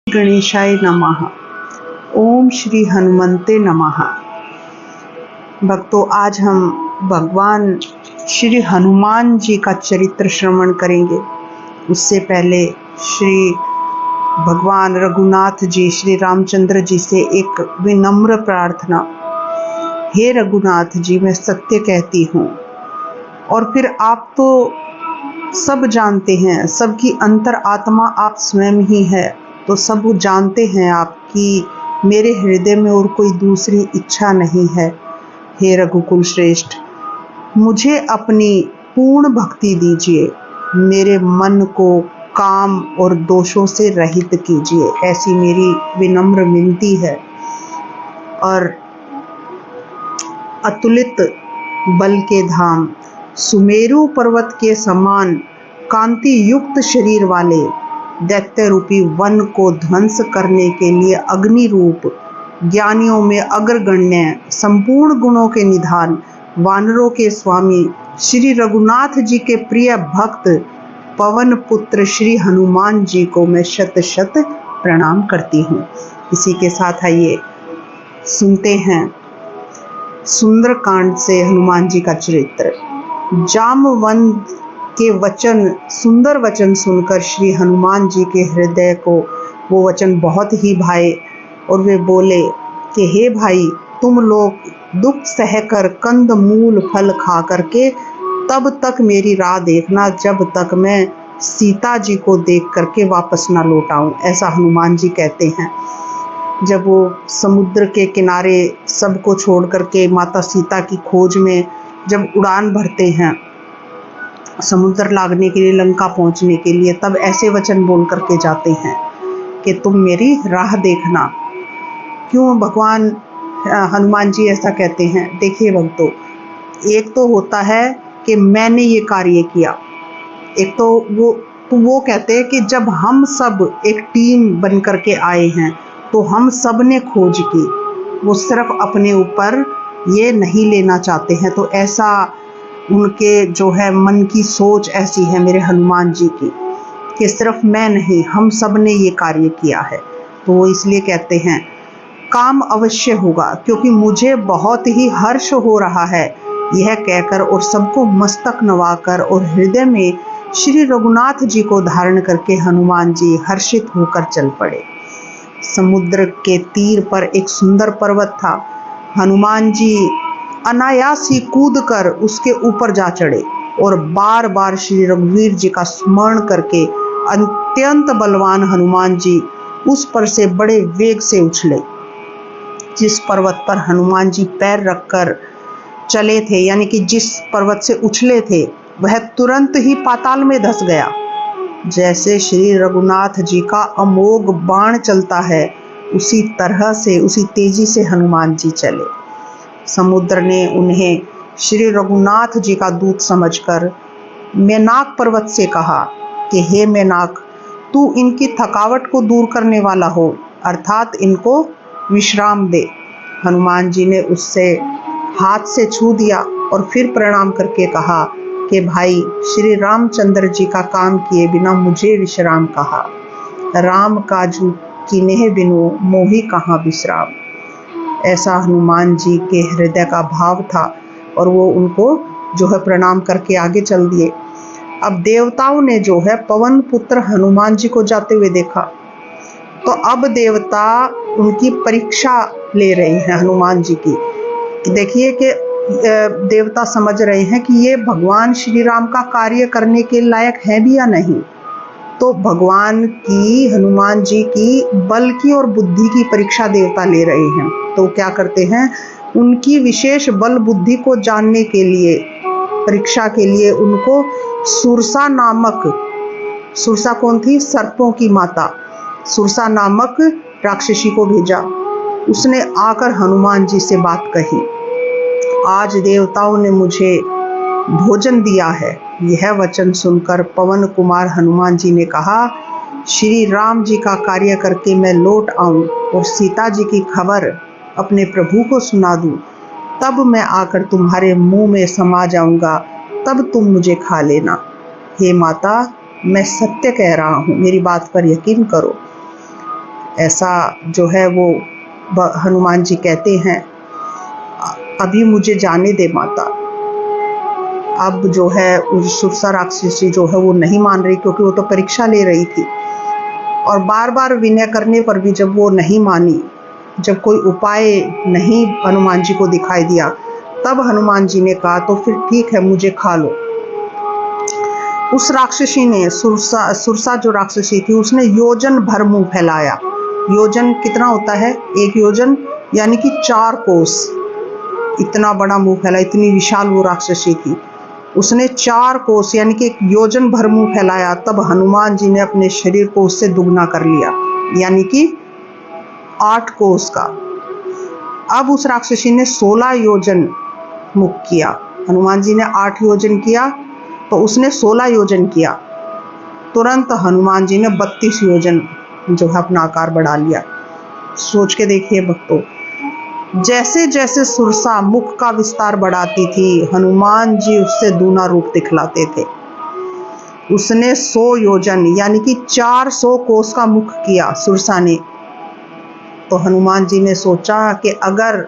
गणेशाय नमः। ओम श्री हनुमंते नमः। भक्तों, आज हम भगवान श्री हनुमान जी का चरित्र श्रवण करेंगे। उससे पहले श्री भगवान रघुनाथ जी, श्री रामचंद्र जी से एक विनम्र प्रार्थना। हे रघुनाथ जी, मैं सत्य कहती हूँ, और फिर आप तो सब जानते हैं, सबकी अंतर आत्मा आप स्वयं ही है, तो सब जानते हैं आप कि मेरे हृदय में और कोई दूसरी इच्छा नहीं है। हे रघुकुल श्रेष्ठ, मुझे अपनी पूर्ण भक्ति दीजिए, मेरे मन को काम और दोषों से रहित कीजिए, ऐसी मेरी विनम्र विनती है। और अतुलित बल के धाम, सुमेरु पर्वत के समान कांति युक्त शरीर वाले दैत्य रूपी वन को ध्वंस करने के लिए अग्नि रूप, ज्ञानियों में अग्रगण्य, संपूर्ण गुणों के निधान, वानरों के स्वामी श्री रघुनाथ जी के प्रिय भक्त पवन पुत्र श्री हनुमान जी को मैं शत शत प्रणाम करती हूँ। इसी के साथ आइए सुनते हैं सुंदरकांड से हनुमान जी का चरित्र। जामवंत के वचन, सुंदर वचन सुनकर श्री हनुमान जी के हृदय को वो वचन बहुत ही भाए, और वे बोले कि हे भाई, तुम लोग दुख सहकर कंद मूल फल खा करके तब तक मेरी राह देखना, जब तक मैं सीता जी को देख करके वापस ना लौट आऊं। ऐसा हनुमान जी कहते हैं। जब वो समुद्र के किनारे सबको छोड़ करके माता सीता की खोज में जब उड़ान भरते हैं समुद्र लागने के लिए, लंका पहुंचने के लिए, तब ऐसे वचन बोल करके जाते हैं कि तुम मेरी राह देखना। क्यों भगवान हनुमान जी ऐसा कहते हैं? देखिए भक्तों, एक तो होता है कि मैंने ये कार्य किया, एक तो वो कहते हैं कि जब हम सब एक टीम बन करके आए हैं तो हम सब ने खोज की, वो सिर्फ अपने ऊपर ये नहीं लेना चाहते हैं। तो ऐसा उनके जो है मन की सोच ऐसी है मेरे हनुमान जी की कि सिर्फ मैं नहीं, हम सब ने ये कार्य किया है। तो वो इसलिए कहते हैं काम अवश्य होगा, क्योंकि मुझे बहुत ही हर्ष हो रहा है यह कहकर, और सबको मस्तक नवाकर और हृदय में श्री रघुनाथ जी को धारण करके हनुमान जी हर्षित होकर चल पड़े। समुद्र के तीर पर एक सुंदर पर्वत था। हनुमान जी अनायास ही कूद कर उसके ऊपर जा चढ़े और बार बार श्री रघुवीर जी का स्मरण करके अत्यंत बलवान हनुमान जी उस पर से बड़े वेग से उछले। जिस पर्वत पर हनुमान जी पैर रखकर चले थे, यानी कि जिस पर्वत से उछले थे, वह तुरंत ही पाताल में धंस गया। जैसे श्री रघुनाथ जी का अमोघ बाण चलता है, उसी तरह से, उसी तेजी से हनुमान जी चले। समुद्र ने उन्हें श्री रघुनाथ जी का दूत समझकर मेनाक पर्वत से कहा कि हे मेनाक, तू इनकी थकावट को दूर करने वाला हो, अर्थात इनको विश्राम दे। हनुमान जी ने उससे हाथ से छू दिया और फिर प्रणाम करके कहा कि भाई, श्री रामचंद्र जी का काम किए बिना मुझे विश्राम कहा। राम काजू कीन्हे बिनु मोहि कहाँ विश्राम। ऐसा हनुमान जी के हृदय का भाव था, और वो उनको जो है प्रणाम करके आगे चल दिए। अब देवताओं ने जो है पवन पुत्र हनुमान जी को जाते हुए देखा, तो अब देवता उनकी परीक्षा ले रहे हैं हनुमान जी की। देखिए कि देवता समझ रहे हैं कि ये भगवान श्री राम का कार्य करने के लायक है भी या नहीं। तो भगवान की, हनुमान जी की बल की और बुद्धि की परीक्षा देवता ले रहे हैं। तो क्या करते हैं, उनकी विशेष बल बुद्धि को जानने के लिए, परीक्षा के लिए उनको सुरसा नामक, सुरसा कौन थी? सर्पों की माता, सुरसा नामक राक्षसी को भेजा। उसने आकर हनुमान जी से बात कही, आज देवताओं ने मुझे भोजन दिया है। यह वचन सुनकर पवन कुमार हनुमान जी ने कहा, श्री राम जी का कार्य करके मैं लौट आऊं और सीता जी की खबर अपने प्रभु को सुना दूं, तब मैं आकर तुम्हारे मुंह में समा जाऊंगा, तब तुम मुझे खा लेना। हे माता, मैं सत्य कह रहा हूं, मेरी बात पर यकीन करो। ऐसा जो है वो हनुमान जी कहते हैं। अभी मुझे जाने दे माता। अब जो है उस सुरसा राक्षसी जो है वो नहीं मान रही, क्योंकि वो तो परीक्षा ले रही थी। और बार बार विनय करने पर भी जब वो नहीं मानी, जब कोई उपाय नहीं हनुमान जी को दिखाई दिया, तब हनुमान जी ने कहा तो फिर ठीक है, मुझे खा लो। उस राक्षसी ने, सुरसा जो राक्षसी थी, उसने योजन भर मुंह फैलाया। योजन कितना होता है? 1 योजन यानी कि 4 कोस। इतना बड़ा मुंह फैला, इतनी विशाल वो राक्षसी थी। उसने 4 कोस यानी कि 1 योजन भर मुंह फैलाया। तब हनुमान जी ने अपने शरीर को उससे दुगना कर लिया, यानी कि 8 कोस का। अब उस राक्षसी ने 16 योजन मुख किया। हनुमान जी ने 8 योजन किया तो उसने 16 योजन किया। तुरंत हनुमान जी ने 32 योजन जो है अपना आकार बढ़ा लिया। सोच के देखिए भक्तों, जैसे जैसे सुरसा मुख का विस्तार बढ़ाती थी, हनुमान जी उससे दूना रूप दिखलाते थे। उसने 100 योजन यानी कि 400 कोस का मुख किया सुरसा ने। तो हनुमान जी ने सोचा कि अगर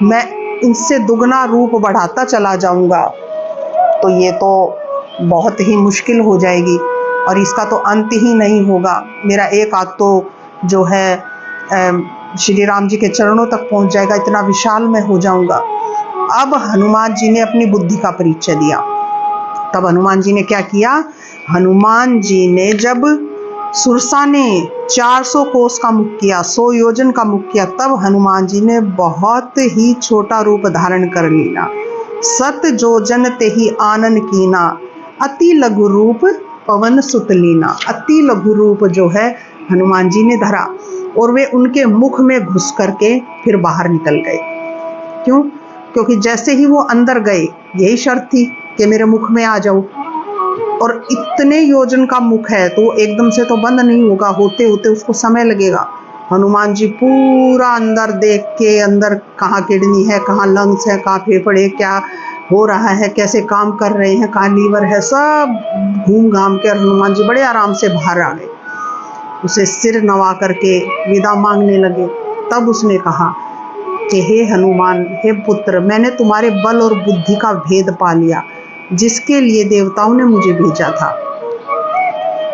मैं इनसे दुगना रूप बढ़ाता चला जाऊंगा तो ये तो बहुत ही मुश्किल हो जाएगी और इसका तो अंत ही नहीं होगा। मेरा एक हाथ तो जो है श्री राम जी के चरणों तक पहुंच जाएगा, इतना विशाल मैं हो जाऊंगा। अब हनुमान जी ने अपनी बुद्धि का परिचय दिया। तब हनुमान जी ने क्या किया? हनुमान जी ने जब सुरसा ने 400 कोस का मुख किया, 100 योजन का मुख किया, तब हनुमान जी ने बहुत ही छोटा रूप धारण कर लिया। सत जोजन ते ही आनन कीना, अति लघु रूप पवन सुत लीना। अति लघु रूप जो है हनुमान जी ने धरा और वे उनके मुख में घुस करके फिर बाहर निकल गए। क्यों? क्योंकि जैसे ही वो अंदर गए, यही शर्त थी कि मेरे मुख में आ जाओ। और इतने योजन का मुख है तो एकदम से तो बंद नहीं होगा, होते होते उसको समय लगेगा। हनुमान जी पूरा अंदर देख के, अंदर कहाँ किडनी है, कहाँ लंग्स है, कहाँ फेफड़े, क्या हो रहा है, कैसे काम कर रहे हैं, कहाँ लीवर है, सब घूम घाम के हनुमान जी बड़े आराम से बाहर आ गए। उसे सिर नवा करके विदा मांगने लगे। तब उसने कहा कि हे हनुमान, हे पुत्र, मैंने तुम्हारे बल और बुद्धि का भेद पा लिया, जिसके लिए देवताओं ने मुझे भेजा था।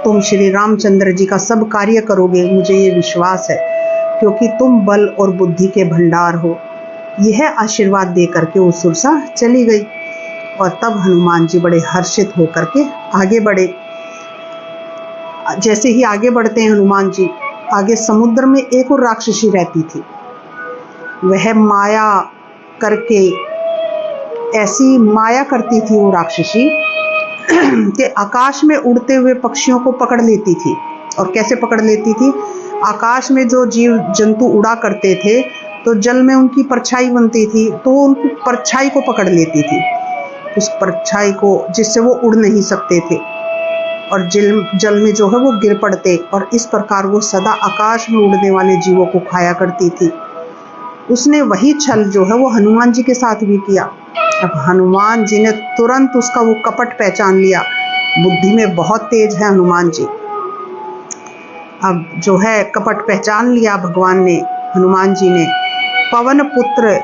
तुम श्री रामचंद्र जी का सब कार्य करोगे, मुझे ये विश्वास है, क्योंकि तुम बल और बुद्धि के भंडार हो। यह आशीर्वाद दे करके वो सुरसा चली गई। और तब हनुमान जी बड़े हर्षित होकर के आगे बढ़े। जैसे ही आगे बढ़ते हैं हनुमान जी, आगे समुद्र में एक और राक्षसी रहती थी। वह माया करके, ऐसी माया करती थी वो राक्षसी कि आकाश में उड़ते हुए पक्षियों को पकड़ लेती थी। और कैसे पकड़ लेती थी? आकाश में जो जीव जंतु उड़ा करते थे तो जल में उनकी परछाई बनती थी, तो उनकी परछाई को पकड़ लेती थी, उस परछाई को, जिससे वो उड़ नहीं सकते थे और जल में जो है वो गिर पड़ते। और इस प्रकार वो सदा आकाश में उड़ने वाले जीवों को खाया करती थी। उसने वही छल जो है वो हनुमान जी के साथ भी किया। अब हनुमान जी ने तुरंत उसका वो कपट पहचान लिया। बुद्धि में बहुत तेज है हनुमान जी। अब जो है कपट पहचान लिया भगवान ने, हनुमान जी ने। पवन पुत्र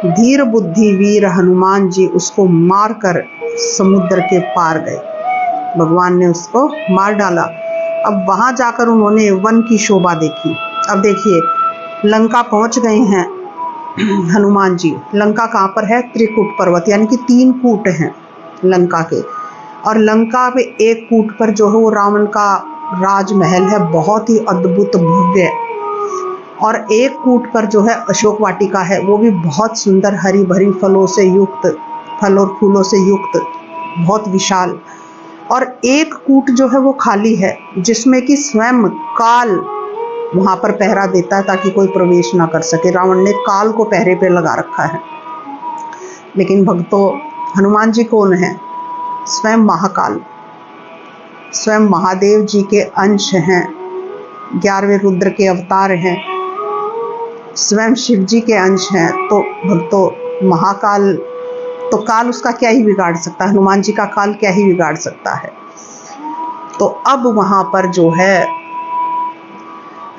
धीर बुद्धि वीर हनुमान जी उसको मारकर समुद्र के पार गए। भगवान ने उसको मार डाला। अब वहां जाकर उन्होंने वन की शोभा देखी। अब देखिए, लंका पहुंच गए हैं हनुमान जी। लंका कहाँ पर है? त्रिकूट पर्वत, यानी कि 3 कूट हैं लंका के। और लंका पे एक कूट पर जो है वो रावण का राजमहल है, बहुत ही अद्भुत भव्य। और एक कूट पर जो है अशोक वाटिका है, वो भी बहुत सुंदर, हरी भरी फलों से युक्त, फल और फूलों से युक्त, बहुत विशाल। और एक कूट जो है वो खाली है, जिसमें कि स्वयं काल वहां पर पहरा देता है ताकि कोई प्रवेश ना कर सके। रावण ने काल को पहरे पे लगा रखा है। लेकिन भक्तों, हनुमान जी कौन है? स्वयं महाकाल, स्वयं महादेव जी के अंश हैं, 11वें रुद्र के अवतार हैं, स्वयं शिव जी के अंश हैं। तो भक्तों, महाकाल, तो काल उसका क्या ही बिगाड़ सकता है? हनुमान जी का काल क्या ही बिगाड़ सकता है? तो अब वहां पर जो है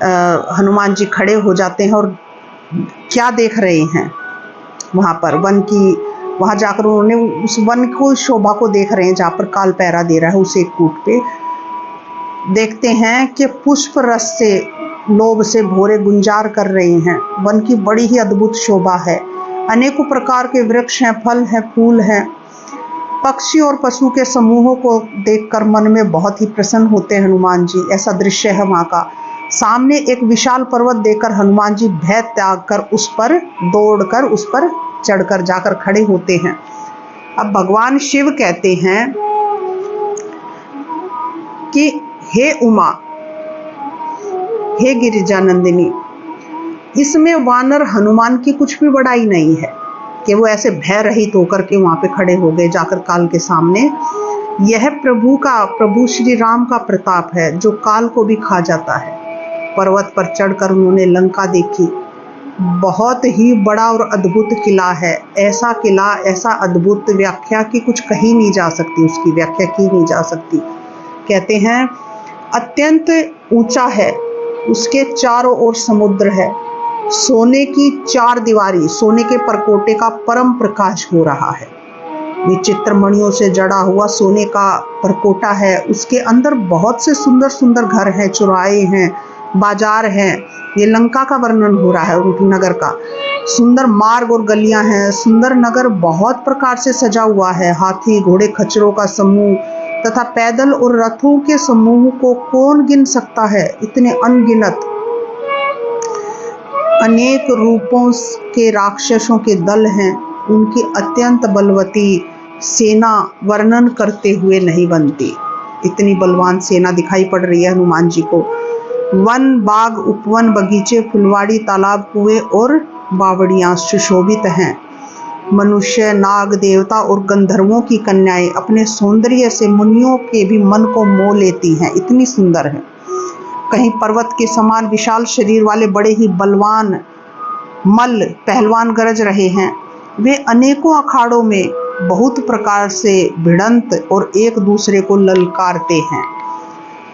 हनुमान जी खड़े हो जाते हैं और क्या देख रहे हैं वहाँ पर वन की, वहाँ जाकर उन्होंने उस वन को शोभा को देख रहे हैं जहाँ पर काल पहरा दे रहा है। उस एक कूट पे देखते हैं कि पुष्प रस से लोभ से भोरे गुंजार कर रहे हैं। वन की बड़ी ही अद्भुत शोभा है, अनेकों प्रकार के वृक्ष हैं, फल हैं, फूल हैं, पक्षी और पशु के समूहों को देखकर मन में बहुत ही प्रसन्न होते हैं हनुमान जी। ऐसा दृश्य है वहाँ का। सामने एक विशाल पर्वत देखकर हनुमान जी भय त्याग कर उस पर दौड़कर उस पर चढ़कर जाकर खड़े होते हैं। अब भगवान शिव कहते हैं कि हे उमा, हे गिरिजानंदिनी, इसमें वानर हनुमान की कुछ भी बड़ाई नहीं है कि वो ऐसे भय रहित होकर के वहां पे खड़े हो गए जाकर काल के सामने। यह प्रभु श्री राम का प्रताप है जो काल को भी खा जाता है। पर्वत पर चढ़कर उन्होंने लंका देखी। बहुत ही बड़ा और अद्भुत किला है। ऐसा किला, ऐसा अद्भुत, व्याख्या की कुछ कही नहीं जा सकती, उसकी व्याख्या की नहीं जा सकती। कहते हैं अत्यंत ऊंचा है, उसके चारों ओर समुद्र है, सोने की चार दीवारी, सोने के परकोटे का परम प्रकाश हो रहा है। विचित्र मणियों से जड़ा हुआ सोने का परकोटा है, उसके अंदर बहुत से सुंदर सुंदर घर हैं, चौराहे हैं, बाजार हैं। ये लंका का वर्णन हो रहा है, उनकी नगर का। सुंदर मार्ग और गलियां हैं। सुंदर नगर बहुत प्रकार से सजा हुआ है। हाथी घोड़े खच्चरों का समूह तथा पैदल और रथों के समूह को कौन गिन सकता है। इतने अनगिनत अनेक रूपों के राक्षसों के दल हैं। उनकी अत्यंत बलवती सेना वर्णन करते हुए नहीं बनती। इतनी बलवान सेना दिखाई पड़ रही है हनुमान जी को। वन, बाग, उपवन, बगीचे, फुलवाड़ी, तालाब, कुएं और बावड़ियां सुशोभित हैं। मनुष्य, नाग, देवता और गंधर्वों की कन्याएं अपने सौंदर्य से मुनियों के भी मन को मोह लेती हैं, इतनी सुंदर है। कहीं पर्वत के समान विशाल शरीर वाले बड़े ही बलवान मल्ल पहलवान गरज रहे हैं। वे अनेकों अखाड़ों में बहुत प्रकार से भिड़ंत और एक दूसरे को ललकारते हैं।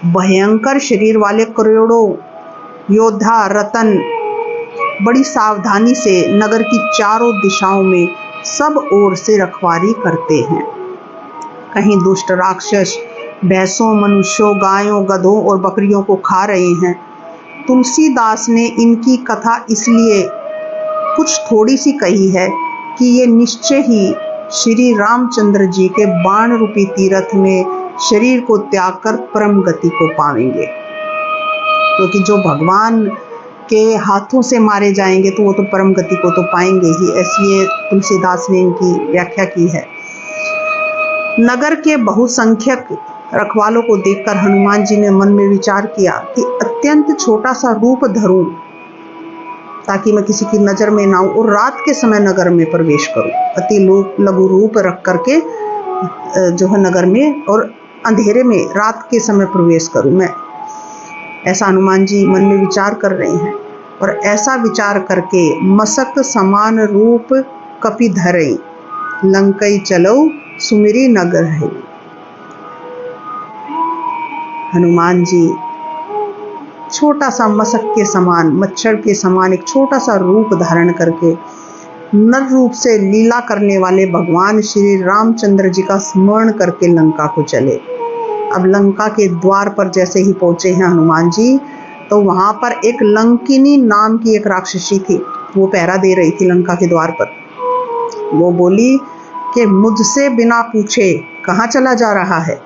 भयंकर शरीर वाले करोड़ों योद्धा रतन बड़ी सावधानी से नगर की चारों दिशाओं में सब ओर से रखवाली करते हैं। कहीं दुष्ट राक्षस भैंसों, मनुष्यों, गायों, गधों और बकरियों को खा रहे हैं। तुलसीदास ने इनकी कथा इसलिए कुछ थोड़ी सी कही है कि ये निश्चय ही श्री रामचंद्र जी के बाण रूपी तीर्थ में शरीर को त्याग कर परम गति को पाएंगे। क्योंकि जो भगवान के हाथों से मारे जाएंगे तो वो तो परम गति को तो पाएंगे ही। इसलिए तुलसीदास ने इनकी व्याख्या की है। नगर के बहुसंख्यक रखवालों को देखकर हनुमान जी ने मन में विचार किया कि अत्यंत छोटा सा रूप धरूं ताकि मैं किसी की नजर में ना आऊं और रात के समय नगर में प्रवेश करूं। अति लघु रूप रख करके जो है नगर में और अंधेरे में रात के समय प्रवेश करूं मैं। ऐसा हनुमान जी मन में विचार कर रहे हैं। और ऐसा विचार करके मसक समान रूप कपि धरई, लंकई चलो सुमिरी नगर है। हनुमान जी छोटा सा मसक के समान, मच्छर के समान एक छोटा सा रूप धारण करके नर रूप से लीला करने वाले भगवान श्री रामचंद्र जी का स्मरण करके लंका को चले। अब लंका के द्वार पर जैसे ही पहुंचे हैं हनुमान जी, तो वहां पर एक लंकिनी नाम की एक राक्षसी थी। वो पहरा दे रही थी लंका के द्वार पर। वो बोली कि मुझसे बिना पूछे कहाँ चला जा रहा है।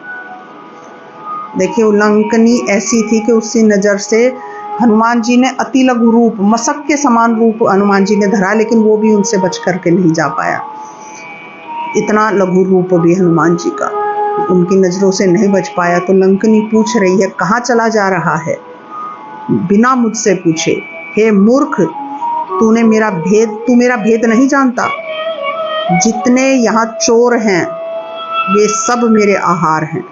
देखिए, वो लंकनी ऐसी थी कि उसकी नजर से हनुमान जी ने अति लघु रूप, मसक के समान रूप हनुमान जी ने धरा, लेकिन वो भी उनसे बच करके नहीं जा पाया। इतना लघु रूप भी हनुमान जी का उनकी नजरों से नहीं बच पाया। तो लंकनी पूछ रही है, कहाँ चला जा रहा है बिना मुझसे पूछे। हे मूर्ख, तू मेरा भेद नहीं जानता। जितने यहाँ चोर हैं वे सब मेरे आहार हैं।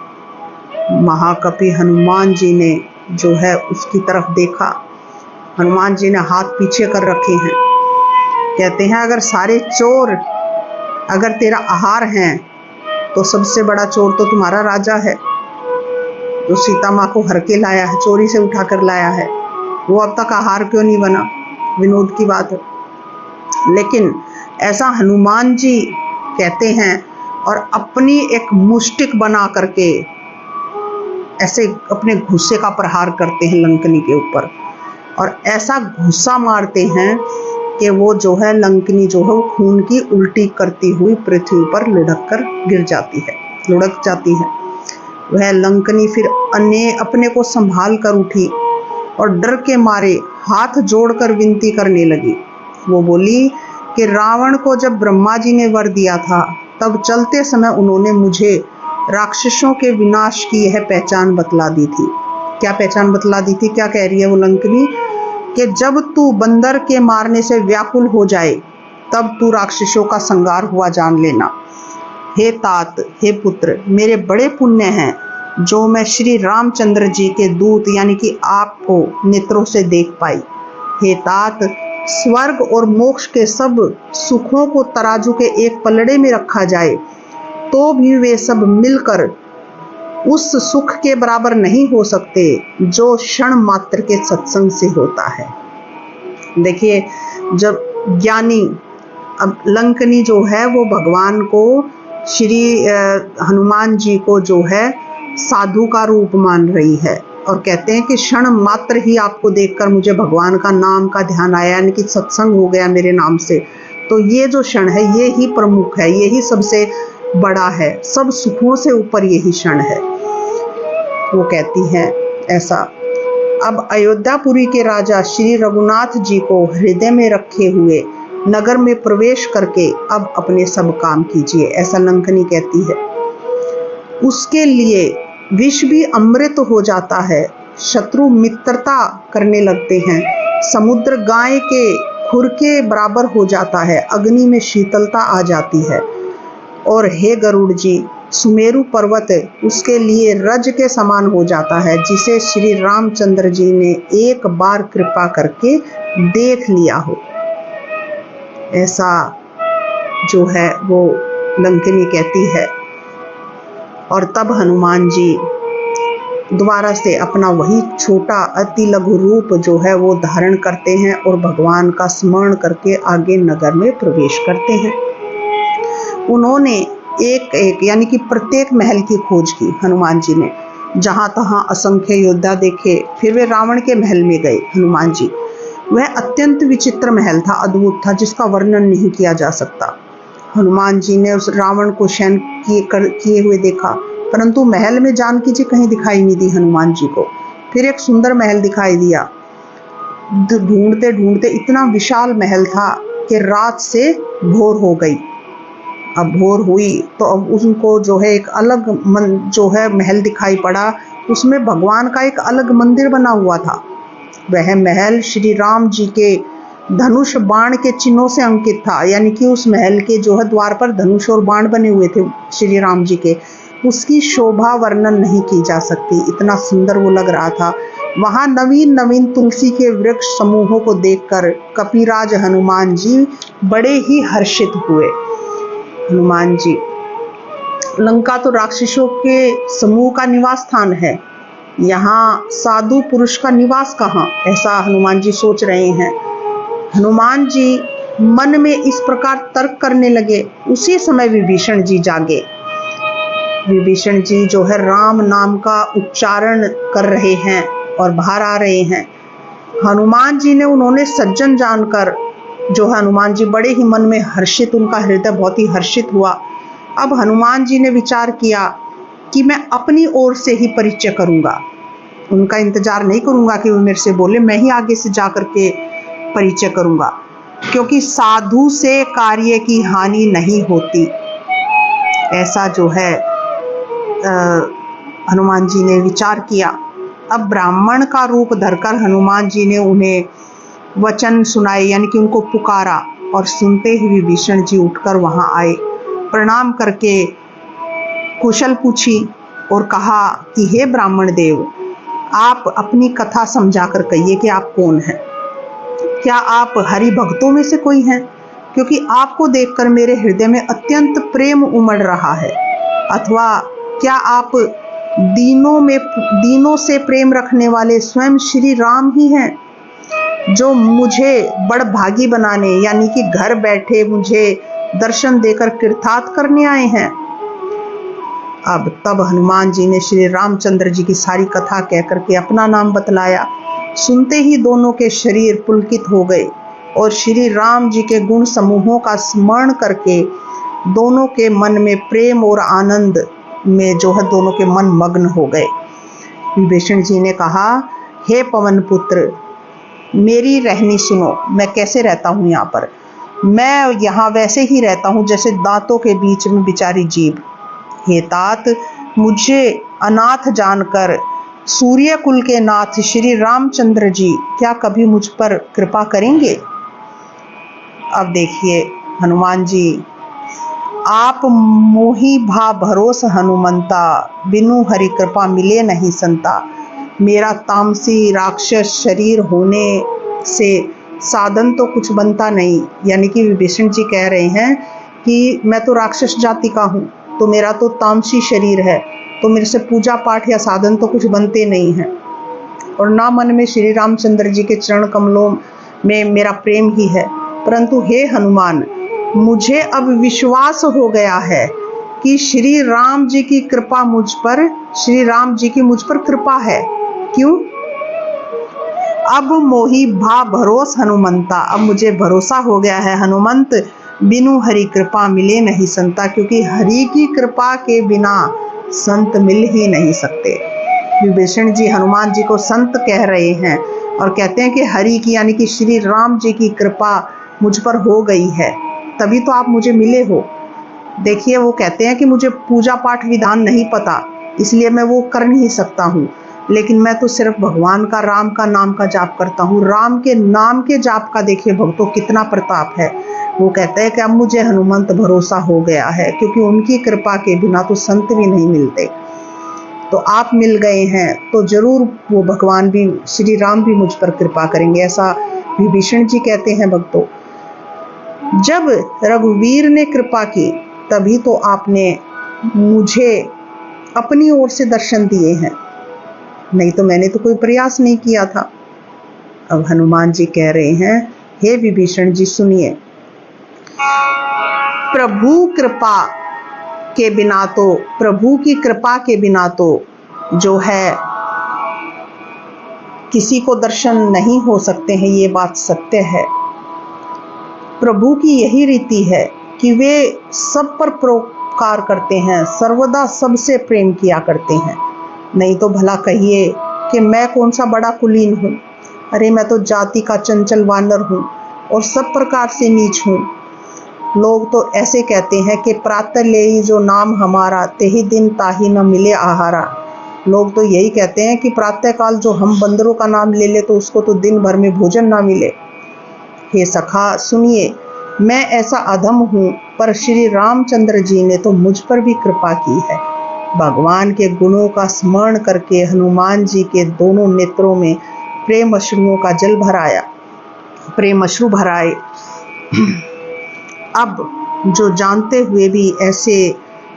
महाकपि हनुमान जी ने जो है उसकी तरफ देखा। हनुमान जी ने हाथ पीछे कर रखे हैं। कहते हैं, अगर सारे चोर अगर तेरा आहार हैं तो सबसे बड़ा चोर तो तुम्हारा राजा है, जो सीता माँ को हर के लाया है, चोरी से उठा कर लाया है। वो अब तक आहार क्यों नहीं बना, विनोद की बात है। लेकिन ऐसा हनुमान जी कहते हैं और अपनी एक मुष्टिक बना करके ऐसे अपने गुस्से का प्रहार करते हैं लंकनी के ऊपर, और ऐसा गुस्सा मारते हैं कि वो जो है लंकनी जो है वो खून की उल्टी करती हुई पृथ्वी पर लुढ़क कर गिर जाती है, लुढ़क जाती है। वह लंकनी फिर अपने को संभाल कर उठी और डर के मारे हाथ जोड़कर विनती करने लगी। वो बोली कि रावण को जब ब्रह्मा जी ने वर दिया था तब चलते समय उन्होंने मुझे राक्षसों के विनाश की यह पहचान बतला दी थी। क्या पहचान बतला दी थी? क्या कह रही है वो लंकनी कि जब तू बंदर के मारने से व्याकुल हो जाए तब तू राक्षसों का संहार हुआ जान लेना। हे तात, हे पुत्र, मेरे बड़े पुण्य हैं जो मैं श्री रामचंद्र जी के दूत यानी कि आपको नेत्रों से देख पाई। हे तात, स्वर्ग और मोक्ष के सब सुखों को तराजू के एक पलड़े में रखा जाए तो भी वे सब मिलकर उस सुख के बराबर नहीं हो सकते जो क्षण मात्र के सत्संग से होता है। देखिए, जब ज्ञानी, अब लंकनी जो है वो भगवान को, श्री हनुमान जी को जो है साधु का रूप मान रही है और कहते हैं कि क्षण मात्र ही आपको देखकर मुझे भगवान का नाम का ध्यान आया, यानी कि सत्संग हो गया मेरे नाम से। तो ये जो क्षण है ये ही प्रमुख है, ये ही सबसे बड़ा है, सब सुखों से ऊपर यही क्षण है, वो कहती है ऐसा। अब अयोध्यापुरी के राजा श्री रघुनाथ जी को हृदय में रखे हुए नगर में प्रवेश करके अब अपने सब काम कीजिए, ऐसा लंकनी कहती है। उसके लिए विष भी अमृत हो जाता है, शत्रु मित्रता करने लगते हैं, समुद्र गाय के खुर के बराबर हो जाता है, अग्नि में शीतलता आ जाती है, और हे गरुड़ जी, सुमेरु पर्वत उसके लिए रज के समान हो जाता है, जिसे श्री रामचंद्र जी ने एक बार कृपा करके देख लिया हो, ऐसा जो है वो लंकनी कहती है। और तब हनुमान जी दोबारा से अपना वही छोटा अति लघु रूप जो है वो धारण करते हैं और भगवान का स्मरण करके आगे नगर में प्रवेश करते हैं। उन्होंने एक एक यानी कि प्रत्येक महल की खोज की हनुमान जी ने, जहाँ तहाँ असंख्य योद्धा देखे। फिर वे रावण के महल में गए हनुमान जी। वह अत्यंत विचित्र महल था, अद्भुत था, जिसका वर्णन नहीं किया जा सकता। हनुमान जी ने उस रावण को शयन किए हुए देखा, परंतु महल में जानकी जी कहीं दिखाई नहीं दी हनुमान जी को। फिर एक सुंदर महल दिखाई दिया। ढूंढते ढूंढते इतना विशाल महल था कि रात से भोर हो गई। अब भोर हुई तो अब उनको जो है एक अलग जो है महल दिखाई पड़ा, उसमें भगवान का एक अलग मंदिर बना हुआ था। वह महल श्री राम जी के धनुष बाण के चिन्हों से अंकित था, यानी कि उस महल के जो है द्वार पर धनुष और बाण बने हुए थे श्री राम जी के। उसकी शोभा वर्णन नहीं की जा सकती, इतना सुंदर वो लग रहा था। वहां नवीन नवीन तुलसी के वृक्ष समूहों को देखकर कपिराज हनुमान जी बड़े ही हर्षित हुए। हनुमान जी, लंका तो राक्षसों के समूह का निवास स्थान है, यहाँ साधु पुरुष का निवास कहाँ, ऐसा हनुमान जी सोच रहे हैं। हनुमान जी मन में इस प्रकार तर्क करने लगे। उसी समय विभीषण जी जागे। विभीषण जी जो है राम नाम का उच्चारण कर रहे हैं और बाहर आ रहे हैं। हनुमान जी ने, उन्होंने सज्जन जानकर जो हनुमान जी बड़े ही मन में हर्षित, उनका हृदय बहुत ही हर्षित हुआ। अब हनुमान जी ने विचार किया कि मैं अपनी ओर से ही परिचय करूंगा, उनका इंतजार नहीं करूंगा कि वो मेरे से बोले, मैं ही आगे से जा करके परिचय करूंगा, क्योंकि साधु से कार्य की हानि नहीं होती, ऐसा जो है हनुमान जी ने विचार किया। अब ब्राह्मण का रूप धरकर हनुमान जी ने उन्हें वचन सुनाए, यानी कि उनको पुकारा, और सुनते ही विभीषण जी उठकर वहां आए। प्रणाम करके कुशल पूछी और कहा कि हे ब्राह्मण देव, आप अपनी कथा समझाकर कहिए कि आप कौन हैं। क्या आप हरि भक्तों में से कोई हैं? क्योंकि आपको देखकर मेरे हृदय में अत्यंत प्रेम उमड़ रहा है। अथवा क्या आप दीनों से प्रेम रखने वाले स्वयं श्री राम ही हैं? जो मुझे बड़भागी बनाने यानी कि घर बैठे मुझे दर्शन देकर कृतार्थ करने आए हैं। अब तब हनुमान जी ने श्री रामचंद्र जी की सारी कथा कह करके अपना नाम बतलाया। सुनते ही दोनों के शरीर पुलकित हो गए और श्री राम जी के गुण समूहों का स्मरण करके दोनों के मन में प्रेम और आनंद में जो है दोनों के मन मग्न हो गए। विभीषण जी ने कहा, हे पवन पुत्र, मेरी रहनी सुनो। मैं कैसे रहता हूँ यहाँ पर? मैं यहाँ वैसे ही रहता हूँ जैसे दांतों के बीच में बिचारी जीभ। हे तात, मुझे अनाथ जानकर सूर्य कुल के नाथ श्री रामचंद्र जी क्या कभी मुझ पर कृपा करेंगे? अब देखिए हनुमान जी, आप मोहि भा भरोस हनुमंता, बिनु हरि कृपा मिले नहीं संता। मेरा तामसी राक्षस शरीर होने से साधन तो कुछ बनता नहीं। यानी कि विभीषण जी कह रहे हैं कि मैं तो राक्षस जाति का हूँ, तो मेरा तो तामसी शरीर है, तो मेरे से पूजा पाठ या साधन तो कुछ बनते नहीं हैं, और ना मन में श्री रामचंद्र जी के चरण कमलों में मेरा प्रेम ही है। परंतु हे हनुमान, मुझे अब विश्वास हो गया है कि श्री राम जी की कृपा मुझ पर, श्री राम जी की मुझ पर कृपा है। क्यों? अब मोहि भा भरोस हनुमंता, अब मुझे भरोसा हो गया है हनुमंत, बिनु हरि कृपा मिले नहीं संता, क्योंकि हरि की कृपा के बिना संत मिल ही नहीं सकते। विभीषण जी हनुमान जी को संत कह रहे हैं और कहते हैं कि हरि की यानी कि श्री राम जी की कृपा मुझ पर हो गई है, तभी तो आप मुझे मिले हो। देखिए वो कहते हैं कि मुझे पूजा पाठ विधान नहीं पता, इसलिए मैं वो कर नहीं सकता हूँ, लेकिन मैं तो सिर्फ भगवान का, राम का नाम का जाप करता हूँ। राम के नाम के जाप का देखिए भक्तों कितना प्रताप है। वो कहते हैं कि अब मुझे हनुमंत भरोसा हो गया है, क्योंकि उनकी कृपा के बिना तो संत भी नहीं मिलते। तो आप मिल गए हैं तो जरूर वो भगवान भी, श्री राम भी मुझ पर कृपा करेंगे, ऐसा विभीषण जी कहते हैं भक्तों। जब रघुवीर ने कृपा की तभी तो आपने मुझे अपनी ओर से दर्शन दिए हैं, नहीं तो मैंने तो कोई प्रयास नहीं किया था। अब हनुमान जी कह रहे हैं, हे विभीषण जी सुनिए, प्रभु कृपा के बिना तो, प्रभु की कृपा के बिना तो जो है किसी को दर्शन नहीं हो सकते हैं, ये बात सत्य है। प्रभु की यही रीति है कि वे सब पर परोपकार करते हैं, सर्वदा सबसे प्रेम किया करते हैं। नहीं तो भला कहिए कि मैं कौन सा बड़ा कुलीन हूँ, अरे मैं तो जाति का चंचल वानर हूँ और सब प्रकार से नीच हूँ। लोग तो ऐसे कहते हैं कि प्रातः लेई जो नाम हमारा, तेहि दिन ताहि न मिले आहारा। लोग तो यही कहते हैं कि प्रातः काल जो हम बंदरों का नाम ले ले तो उसको तो दिन भर में भोजन ना मिले। हे सखा सुनिए, मैं ऐसा अधम हूँ, पर श्री रामचंद्र जी ने तो मुझ पर भी कृपा की है। भगवान के गुणों का स्मरण करके हनुमान जी के दोनों नेत्रों में प्रेम अश्रुओं का जल भराया, प्रेम अश्रु भराए। अब जो जानते हुए भी ऐसे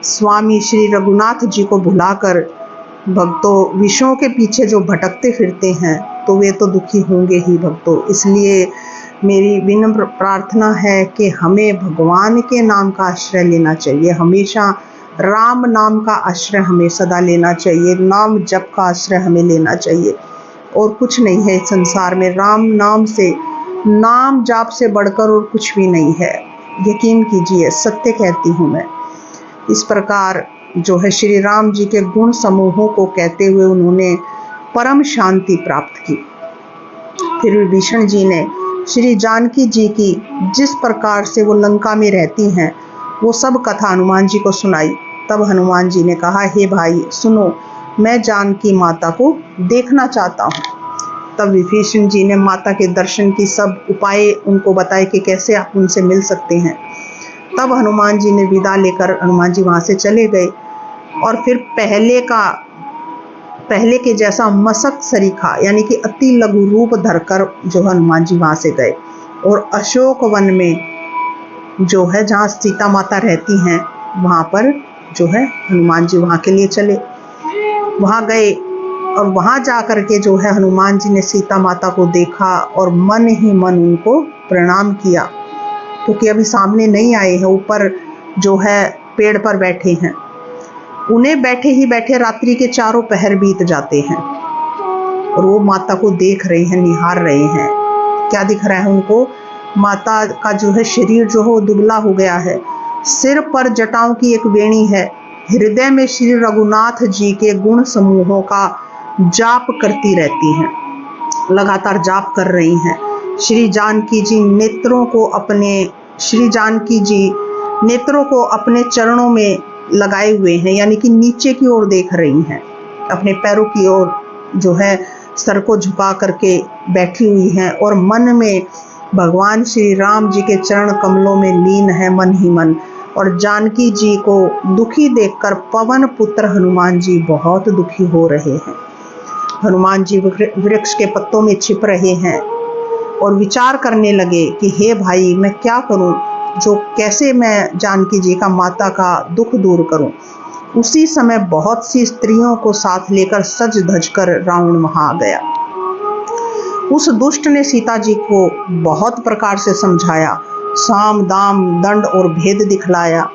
स्वामी श्री रघुनाथ जी को भुलाकर भक्तों विषयों के पीछे जो भटकते फिरते हैं, तो वे तो दुखी होंगे ही भक्तों। इसलिए मेरी विनम्र प्रार्थना है कि हमें भगवान के नाम का आश्रय लेना चाहिए, हमेशा राम नाम का आश्रय हमें सदा लेना चाहिए, नाम जप का आश्रय हमें लेना चाहिए। और कुछ नहीं है इस संसार में, राम नाम से, नाम जाप से बढ़कर और कुछ भी नहीं है। यकीन कीजिए, सत्य कहती हूँ मैं। इस प्रकार जो है श्री राम जी के गुण समूहों को कहते हुए उन्होंने परम शांति प्राप्त की। फिर विभीषण जी ने श्री जानकी जी की जिस प्रकार से वो लंका में रहती हैं वो सब कथा हनुमान जी को सुनाई। तब हनुमान जी ने कहा, हे भाई सुनो, मैं जानकी माता को देखना चाहता हूँ। तब विभीषण जी ने माता के दर्शन की सब उपाय उनको बताए कि कैसे आप उनसे मिल सकते हैं। तब हनुमान जी ने विदा लेकर हनुमान जी वहाँ से चले गए और फिर पहले के जैसा मसक सरीखा यानी कि अति लघु रूप धरकर जो हनुमान जी वहाँ से गए और अशोक वन में जो है जहाँ सीता माता रहती हैं वहाँ पर जो है हनुमान जी वहाँ के लिए चले। वहाँ गए और वहाँ जा कर के जो है हनुमान जी ने सीता माता को देखा और मन ही मन उनको प्रणाम किया, क्योंकि अभी सामने नहीं आए हैं, ऊपर जो है पेड़ पर बैठे हैं। उन्हें बैठे ही बैठे रात्रि के चारों पहर बीत जाते हैं और वो माता को देख रहे हैं, निहार रहे हैं। क्या दिख रहा है उनको? माता का जो है शरीर जो है वो दुबला हो गया है, सिर पर जटाओं की एक वेणी है, हृदय में श्री रघुनाथ जी के गुण समूहों का जाप करती रहती हैं, लगातार जाप कर रही हैं। श्री जानकी जी नेत्रों को अपने चरणों में लगाए हुए हैं, यानी कि नीचे की ओर देख रही हैं, अपने पैरों की ओर जो है सर को झुका करके बैठी हुई हैं और मन में भगवान श्री राम जी के चरण कमलों में लीन है मन ही मन। और जानकी जी को दुखी देखकर पवन पुत्र हनुमान जी बहुत दुखी हो रहे हैं। हनुमान जी वृक्ष के पत्तों में छिप रहे हैं और विचार करने लगे कि हे भाई, मैं क्या करूं, कैसे मैं जानकी जी का, माता का दुख दूर करूं। उसी समय बहुत सी स्त्रियों को साथ लेकर सज धज कर रावण वहां आ गया। उस दुष्ट ने सीता जी को बहुत प्रकार से समझाया, साम दाम दंड और भेद दिखलाया।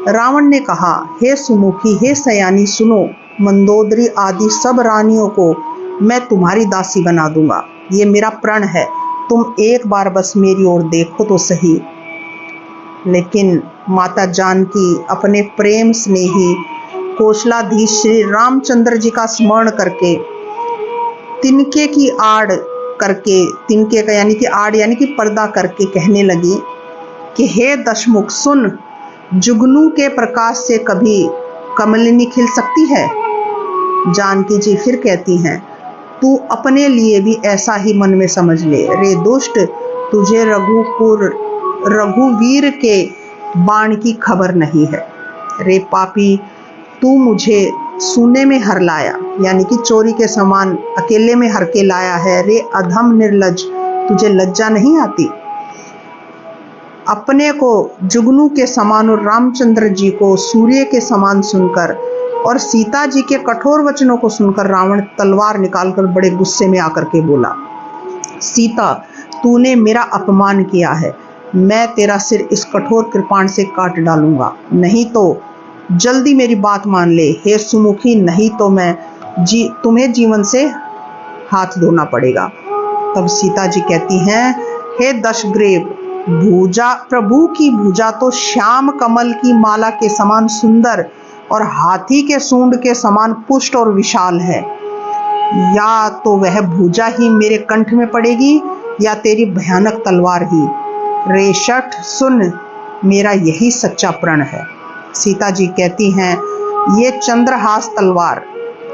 रावण ने कहा, हे सुमुखी, हे सयानी, सुनो, मंदोदरी आदि सब रानियों को मैं तुम्हारी दासी बना दूंगा, ये मेरा प्रण है, तुम एक बार बस मेरी ओर देखो तो सही। लेकिन माता जानकी अपने प्रेम स्नेही कौशलाधीश श्री रामचंद्र जी का स्मरण करके तिनके की आड़ करके, तिनके का यानी कि पर्दा करके कहने लगी कि हे दशमुख सुन, जुगनू के प्रकाश से कभी कमलिनी खिल सकती है। जानकी जी फिर कहती हैं, तू अपने लिए भी ऐसा ही मन में समझ ले। रे दुष्ट, तुझे रघुवीर के बाण की खबर नहीं है। रे पापी, तू मुझे सूने में हर लाया, यानी कि चोरी के समान अकेले में हर के लाया है। रे अधम निर्लज, तुझे लज्जा नहीं आती। अपने को जुगनू के समान और रामचंद्र जी को सूर्य के समान सुनकर और सीता जी के कठोर वचनों को सुनकर रावण तलवार निकालकर बड़े गुस्से में आकर के बोला, सीता, तूने मेरा अपमान किया है, मैं तेरा सिर इस कठोर कृपाण से काट डालूंगा, नहीं तो जल्दी मेरी बात मान ले। हे सुमुखी, नहीं तो तुम्हें जीवन से हाथ धोना पड़ेगा। तब सीता जी कहती हैं, हे दशग्रीव, प्रभु की भुजा तो श्याम कमल की माला के समान सुंदर और हाथी के सूंड के समान पुष्ट और विशाल है। या तो वह भुजा ही मेरे कंठ में पड़ेगी या तेरी भयानक तलवार ही। रेशठ सुन, मेरा यही सच्चा प्रण है। सीता जी कहती हैं, ये चंद्रहास तलवार,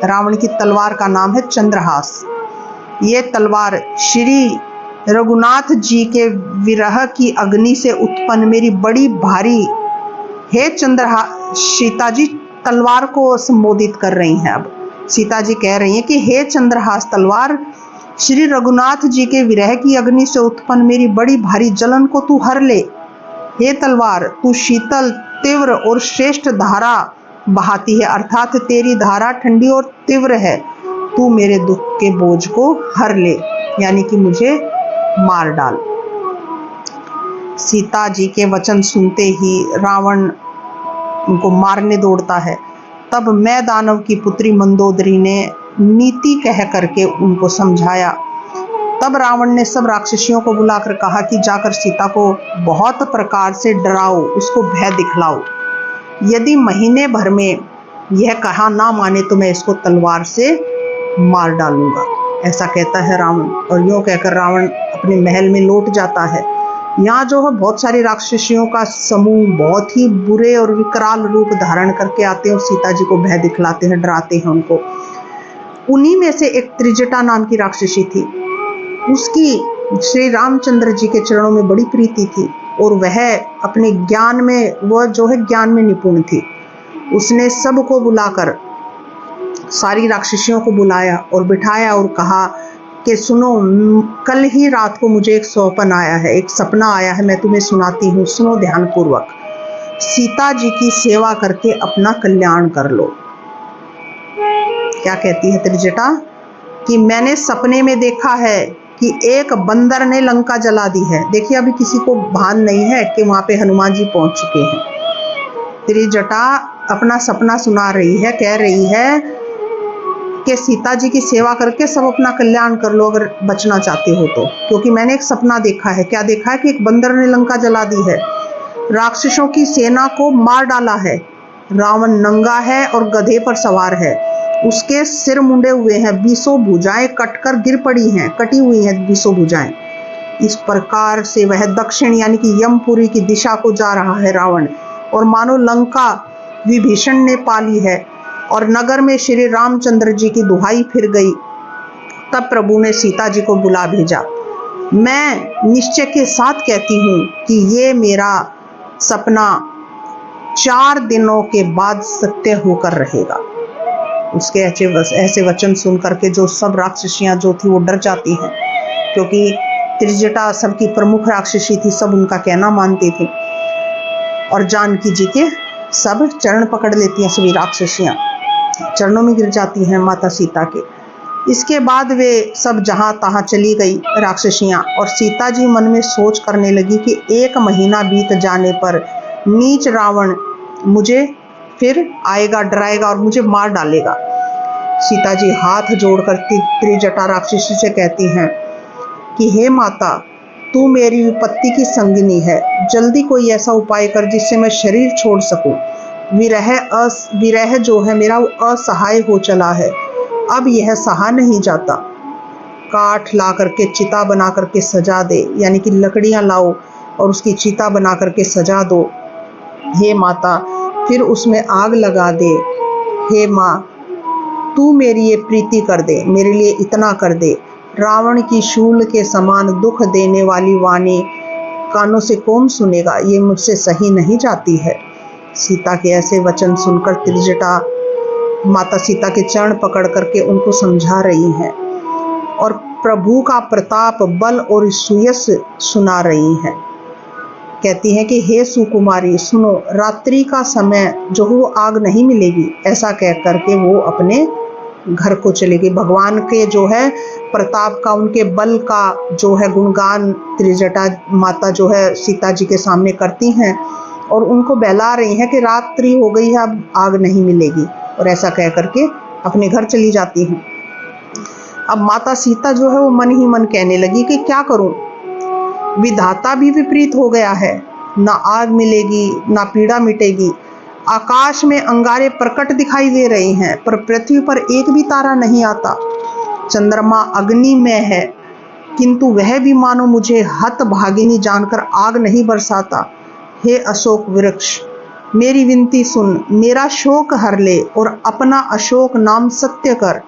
रावण की तलवार का नाम है चंद्रहास, ये तलवार श्री रघुनाथ जी के विरह की अग्नि से उत्पन्न मेरी बड़ी भारी है। सीता जी तलवार को संबोधित कर रही हैं। अब सीता जी कह रही हैं कि हे चंद्रहास तलवार, श्री रघुनाथ जी के विरह की अग्नि से उत्पन्न मेरी बड़ी भारी जलन को तू हर ले। हे तलवार, तू शीतल, तीव्र और श्रेष्ठ धारा बहाती है, अर्थात तेरी धारा ठंडी और तीव्र है। तू मेरे दुख के बोझ को हर ले, यानी कि मुझे मार डाल। सीता जी के वचन सुनते ही रावण उनको मारने दौड़ता है। तब मैं दानव की पुत्री मंदोदरी ने नीति कह करके उनको समझाया। तब रावण ने सब राक्षसियों को बुलाकर कहा कि जाकर सीता को बहुत प्रकार से डराओ, उसको भय दिखलाओ। यदि महीने भर में यह कहा ना माने तो मैं इसको तलवार से मार डालूंगा, ऐसा कहता है रावण। और यूँ कहकर रावण अपने महल में लौट जाता है। यहाँ जो है बहुत सारी राक्षसियों का समूह बहुत ही बुरे और विकराल रूप धारण करके आते हैं और सीता जी को भय दिखलाते हैं, डराते हैं उनको। उन्हीं में से एक त्रिजटा नाम की राक्षसी थी। उसकी श्री रामचंद्र जी के चरणों में बड़ी प्रीति थी और वह अपने ज्ञान में, वह जो है ज्ञान में निपुण थी। उसने सबको बुलाकर, सारी राक्षसियों को बुलाया और बिठाया और कहा कि सुनो, कल ही रात को मुझे एक स्वप्न आया है, एक सपना आया है, मैं तुम्हें सुनाती हूँ, सुनो ध्यानपूर्वक। सीता जी की सेवा करके अपना कल्याण कर लो। क्या कहती है त्रिजटा कि मैंने सपने में देखा है कि एक बंदर ने लंका जला दी है। देखिए अभी किसी को भान नहीं है कि वहां पे हनुमान जी पहुंच चुके हैं। त्रिजटा अपना सपना सुना रही है, कह रही है कि सीता जी की सेवा करके सब अपना कल्याण कर लो अगर बचना चाहते हो तो, क्योंकि मैंने एक सपना देखा है। क्या देखा है? कि एक बंदर ने लंका जला दी है, राक्षसों की सेना को मार डाला है। रावण नंगा है और गधे पर सवार है, उसके सिर मुंडे हुए हैं, 20 भुजाएं कटकर गिर पड़ी हैं, कटी हुई हैं 20 भुजाएं। इस प्रकार से वह दक्षिण यानी कि यमपुरी की दिशा को जा रहा है रावण, और मानो लंका विभीषण ने पाली है और नगर में श्री रामचंद्र जी की दुहाई फिर गई। तब प्रभु ने सीता जी को बुला भेजा। मैं निश्चय के साथ कहती हूँ कि ये मेरा सपना 4 दिनों के बाद सत्य होकर रहेगा। उसके ऐसे वचन सुन करके जो सब राक्षसियां जो थी वो डर जाती हैं, क्योंकि त्रिजटा सबकी प्रमुख राक्षसी थी, सब उनका कहना मानती थी। और जानकी जी के सब चरण पकड़ लेती हैं, सभी राक्षसियां चरणों में गिर जाती हैं माता सीता के। इसके बाद वे सब जहां तहां चली गई राक्षसियां, और सीता जी मन में सोच करने लगी कि 1 महीना बीत जाने पर नीच रावण मुझे फिर आएगा, डराएगा और मुझे मार डालेगा। सीता जी हाथ जोड़कर त्रिजटा राक्षसी से कहती हैं कि हे माता, तू मेरी विपत्ति की संगिनी है, जल्दी कोई ऐसा उपाय कर जिससे मैं शरीर छोड़ सकूं। विरह जो है मेरा वो असहाय हो चला है, अब यह सहा नहीं जाता। काठ ला करके चिता बना करके सजा दे, यानी कि लकड़ियां लाओ और उसकी चिता बना करके सजा दो हे माता, फिर उसमें आग लगा दे। हे माँ, तू मेरी ये प्रीति कर दे, मेरे लिए इतना कर दे। रावण की शूल के समान दुख देने वाली वाणी कानों से कौन सुनेगा, ये मुझसे सही नहीं जाती है। सीता के ऐसे वचन सुनकर त्रिजटा माता सीता के चरण पकड़ करके उनको समझा रही हैं और प्रभु का प्रताप, बल और सुयश सुना रही हैं। कहती हैं कि हे सुकुमारी सुनो, रात्रि का समय जो वो आग नहीं मिलेगी, ऐसा कह करके वो अपने घर को चली गई। भगवान के जो है प्रताप का, उनके बल का जो है गुणगान त्रिजटा माता जो है सीता जी के सामने करती हैं और उनको बहला रही हैं कि रात्रि हो गई है, अब आग नहीं मिलेगी, और ऐसा कह करके अपने घर चली जाती हैं। अब माता सीता जो है वो मन ही मन कहने लगी कि क्या करूं, विधाता भी विपरीत हो गया है, ना आग मिलेगी ना पीड़ा मिटेगी। आकाश में अंगारे प्रकट दिखाई दे रहे हैं पर पृथ्वी पर एक भी तारा नहीं आता। चंद्रमा अग्नि में है किंतु वह भी मानो मुझे हतभागिनी जानकर आग नहीं बरसाता। हे अशोक वृक्ष, मेरी विनती सुन, मेरा शोक हर ले और अपना अशोक नाम सत्य कर।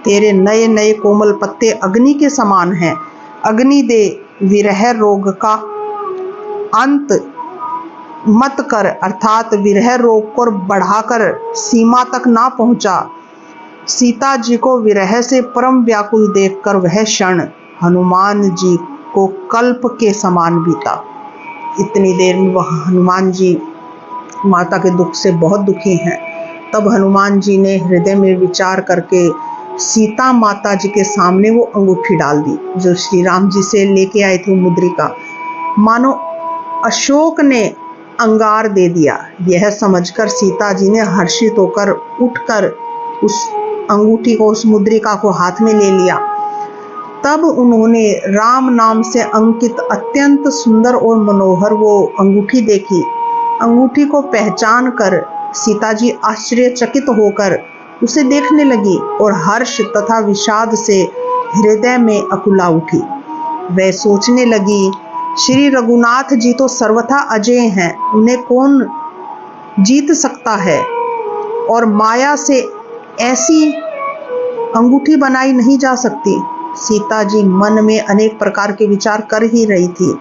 तेरे नए नए कोमल पत्ते अग्नि के समान हैं। अग्नि दे, विरह रोग का अंत मत कर, अर्थात विरह रोग को बढ़ाकर सीमा तक ना पहुंचा। सीता जी को विरह से परम व्याकुल देखकर वह क्षण हनुमान जी को कल्प के समान बीता। इतनी देर में वह हनुमान जी माता के दुख से बहुत दुखी हैं। तब हनुमान जी ने हृदय में विचार करके सीता माता जी के सामने वो अंगूठी डाल दी जो श्री राम जी से लेके आए थे मुद्रिका। मानो अशोक ने अंगार दे दिया। यह समझकर सीता जी ने हर्षित होकर उठकर उस अंगूठी को, उस मुद्रिका को हाथ में ले लिया। तब उन्होंने राम नाम से अंकित अत्यंत सुंदर और मनोहर वो अंगूठी देखी। अंगूठी को पहचान कर सीता जी आश्चर्यचकित होकर उसे देखने लगी और हर्ष तथा विषाद से हृदय में अकुला उठी। वह सोचने लगी, श्री रघुनाथ जी तो सर्वथा अजय हैं, उन्हें कौन जीत सकता है, और माया से ऐसी अंगूठी बनाई नहीं जा सकती। सीता जी मन में अनेक प्रकार के विचार कर ही रही थी।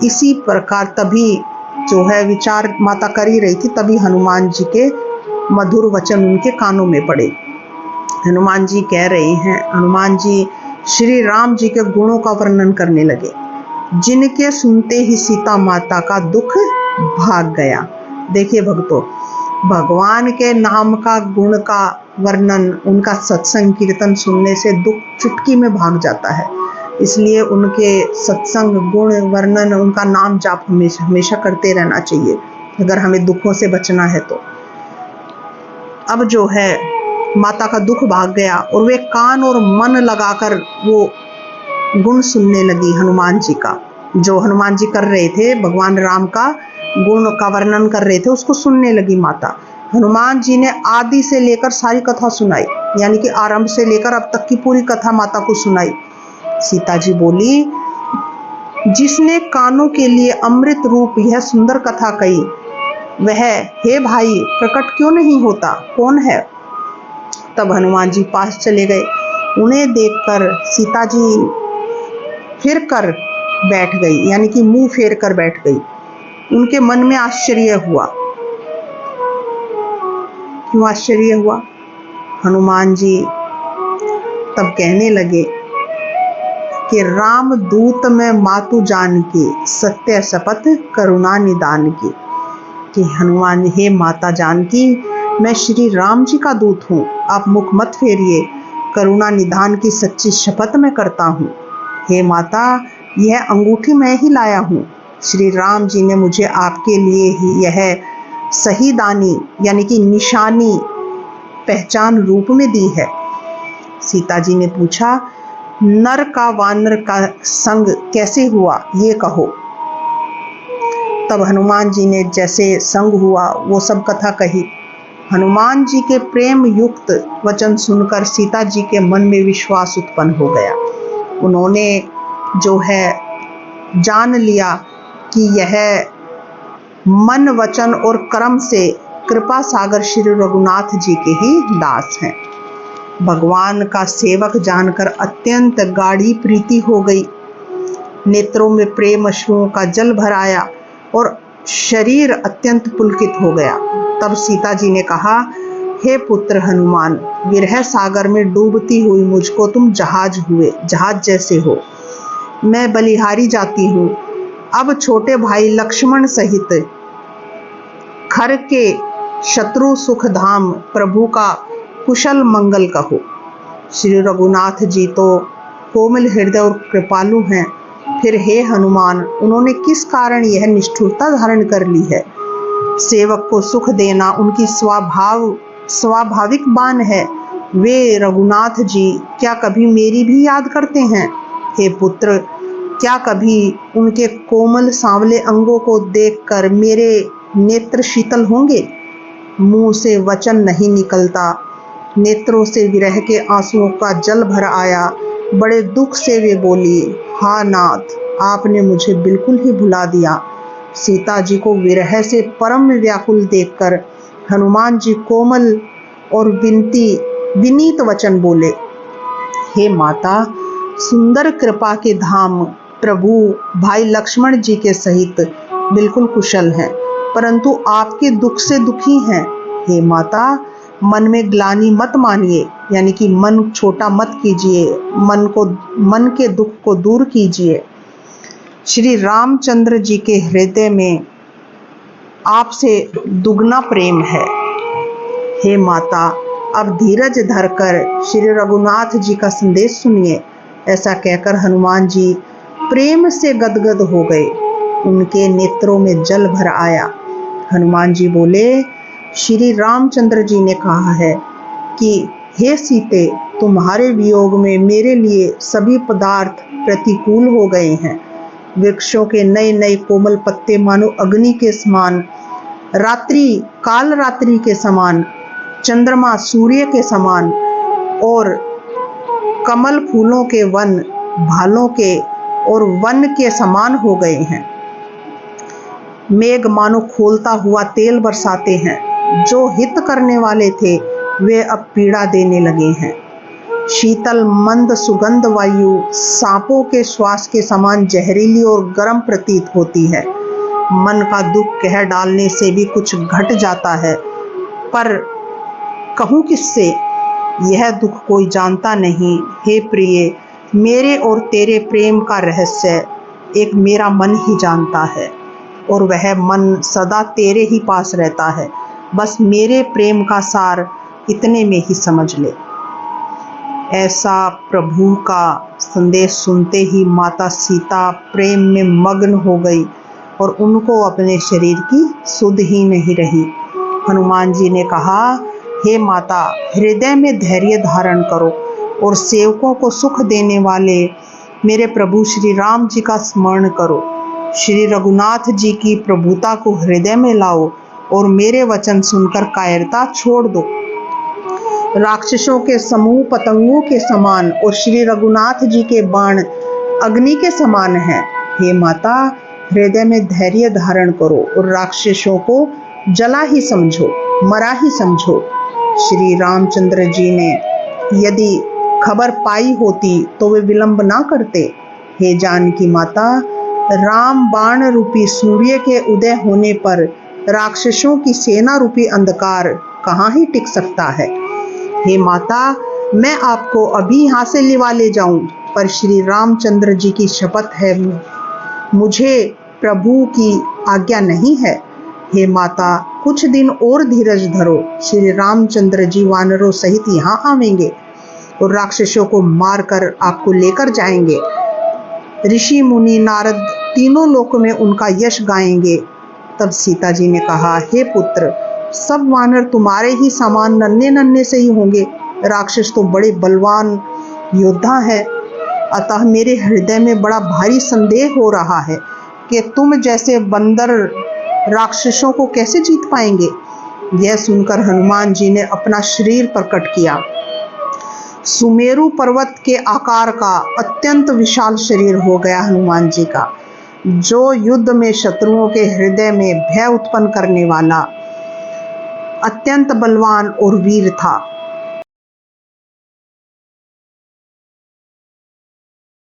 इसी प्रकार तभी जो है विचार माता कर ही रही थी, तभी हनुमान जी के मधुर वचन उनके कानों में पड़े। हनुमान जी कह रहे हैं, हनुमान जी श्री राम जी के गुणों का वर्णन करने लगे, जिनके सुनते ही सीता माता का दुख भाग गया। देखिए भक्तों, भगवान के नाम का गुण का वर्णन, उनका सत्संग कीर्तन सुनने से दुख चुटकी में भाग जाता है। इसलिए उनके सत्संग गुण वर्णन, उनका नाम जाप हमेशा हमेशा करते रहना चाहिए अगर हमें दुखों से बचना है तो। अब जो है माता का दुख भाग गया और वे कान और मन लगाकर वो गुण सुनने लगी हनुमान जी का। जो हनुमान जी कर रहे थे, भगवान राम का गुण का वर्णन कर रहे थे, उसको सुनने लगी माता। हनुमान जी ने आदि से लेकर सारी कथा सुनाई, यानी कि आरंभ से लेकर अब तक की पूरी कथा माता को सुनाई। सीता जी बोली, जिसने कानों के लिए अमृत रूप यह सुंदर कथा कही, वह हे भाई प्रकट क्यों नहीं होता, कौन है? तब हनुमान जी पास चले गए। उन्हें देखकर सीता जी फिर कर बैठ गई, यानी कि मुंह फेर कर बैठ गई। उनके मन में आश्चर्य हुआ। क्यों आश्चर्य हुआ? हनुमान जी तब कहने लगे कि राम दूत में मातु जान की, सत्य शपथ करुणा निदान की। कि हनुमान, हे माता जानकी, मैं श्री राम जी का दूत हूँ, आप मुख मत फेरिए, करुणा निदान की सच्ची शपथ मैं करता हूँ। हे माता, यह अंगूठी मैं ही लाया हूँ। श्री राम जी ने मुझे आपके लिए ही यह सही दानी, यानी कि निशानी पहचान रूप में दी है। सीता जी ने पूछा, नर का वानर का संग कैसे हुआ, ये कहो। तब हनुमान जी ने जैसे संग हुआ वो सब कथा कही। हनुमान जी के प्रेम युक्त वचन सुनकर सीता जी के मन में विश्वास उत्पन्न हो गया। उन्होंने जो है जान लिया कि यह मन वचन और कर्म से कृपा सागर श्री रघुनाथ जी के ही दास हैं। भगवान का सेवक जानकर अत्यंत गाढ़ी प्रीति हो गई। नेत्रों में प्रेम अश्रुओं का जल भर आया और शरीर अत्यंत पुलकित हो गया। तब सीता जी ने कहा, हे पुत्र हनुमान, विरह सागर में डूबती हुई मुझको तुम जहाज जैसे हो। मैं बलिहारी जाती हूँ। अब छोटे भाई लक्ष्मण सहित खर के शत्रु सुख धाम प्रभु का कुशल मंगल कहो। श्री रघुनाथ जी तो कोमल हृदय और कृपालु हैं, फिर हे हनुमान, उन्होंने किस कारण यह निष्ठुरता धारण कर ली है? सेवक को सुख देना उनकी स्वाभाविक बान है। वे रघुनाथ जी क्या कभी मेरी भी याद करते हैं? हे पुत्र, क्या कभी उनके कोमल सांवले अंगों को देखकर मेरे नेत्र शीतल होंगे? मुंह से वचन नहीं निकलता, नेत्रों से विरह के आंसुओं का जल भर आया। बड़े दुख से वे बोली, हा नाथ, आपने मुझे बिल्कुल ही भुला दिया। सीता जी को विरह से परम व्याकुल देखकर हनुमान जी कोमल और विनीत वचन बोले, हे माता, सुंदर कृपा के धाम प्रभु भाई लक्ष्मण जी के सहित बिल्कुल कुशल हैं, परंतु आपके दुख से दुखी हैं। हे माता, मन में ग्लानि मत मानिए, यानी कि मन छोटा मत कीजिए, मन के दुख को दूर कीजिए। श्री रामचंद्र जी के हृदय में आपसे दुगना प्रेम है। हे माता, अब धीरज धरकर श्री रघुनाथ जी का संदेश सुनिए। ऐसा कहकर हनुमान जी प्रेम से गदगद हो गए। उनके नेत्रों में जल भर आया। हनुमान जी बोले, श्री रामचंद्र जी ने कहा है कि हे सीते, तुम्हारे वियोग में मेरे लिए सभी पदार्थ प्रतिकूल हो गए हैं। वृक्षों के नए नए कोमल पत्ते मानो अग्नि के समान, काल रात्रि के समान, चंद्रमा सूर्य के समान और कमल फूलों के वन भालों के और वन के समान हो गए हैं। मेघ मानो खोलता हुआ तेल बरसाते हैं। जो हित करने वाले थे वे अब पीड़ा देने लगे हैं। शीतल मंद सुगंध वायु सांपों के श्वास के समान जहरीली और गर्म प्रतीत होती है। मन का दुख कह डालने से भी कुछ घट जाता है, पर कहूँ किससे? यह दुख कोई जानता नहीं। हे प्रिय, मेरे और तेरे प्रेम का रहस्य एक मेरा मन ही जानता है, और वह मन सदा तेरे ही पास रहता है। बस मेरे प्रेम का सार इतने में ही समझ ले। ऐसा प्रभु का संदेश सुनते ही माता सीता प्रेम में मग्न हो गई और उनको अपने शरीर की सुध ही नहीं रही। हनुमान जी ने कहा, हे माता, हृदय में धैर्य धारण करो और सेवकों को सुख देने वाले मेरे प्रभु श्री राम जी का स्मरण करो। श्री रघुनाथ जी की प्रभुता को हृदय में लाओ और मेरे वचन सुनकर कायरता छोड़ दो। राक्षसों के समूह पतंगों के समान और श्री रघुनाथ जी के बाण अग्नि के समान हैं। हे माता, हृदय में धैर्य धारण करो और राक्षसों को जला ही समझो, मरा ही समझो। श्री रामचंद्र जी ने यदि खबर पाई होती तो वे विलंब ना करते। हे जानकी माता, राम बाण रूपी सूर्य के उदय होने पर राक्षसों की सेना रूपी अंधकार कहाँ ही टिक सकता है। हे माता, मैं आपको अभी यहाँ से लिवा ले जाऊं, पर श्री रामचंद्र जी की शपथ है, मुझे प्रभु की आज्ञा नहीं है। हे माता, कुछ दिन और धीरज धरो, श्री रामचंद्र जी वानरों सहित यहाँ आवेंगे और राक्षसों को मारकर आपको लेकर जाएंगे। ऋषि मुनि नारद तीनों लोकों में उनका यश गाएंगे। तब सीता जी ने कहा, हे पुत्र, सब वानर तुम्हारे ही समान नन्हे नन्हे से ही होंगे, राक्षस तो बड़े बलवान योद्धा है। अतः मेरे हृदय में बड़ा भारी संदेह हो रहा है कि तुम जैसे बंदर राक्षसों को कैसे जीत पाएंगे। यह सुनकर हनुमान जी ने अपना शरीर प्रकट किया। सुमेरु पर्वत के आकार का अत्यंत विशाल शरीर हो गया हनुमान जी का, जो युद्ध में शत्रुओं के हृदय में भय उत्पन्न करने वाला अत्यंत बलवान और वीर था।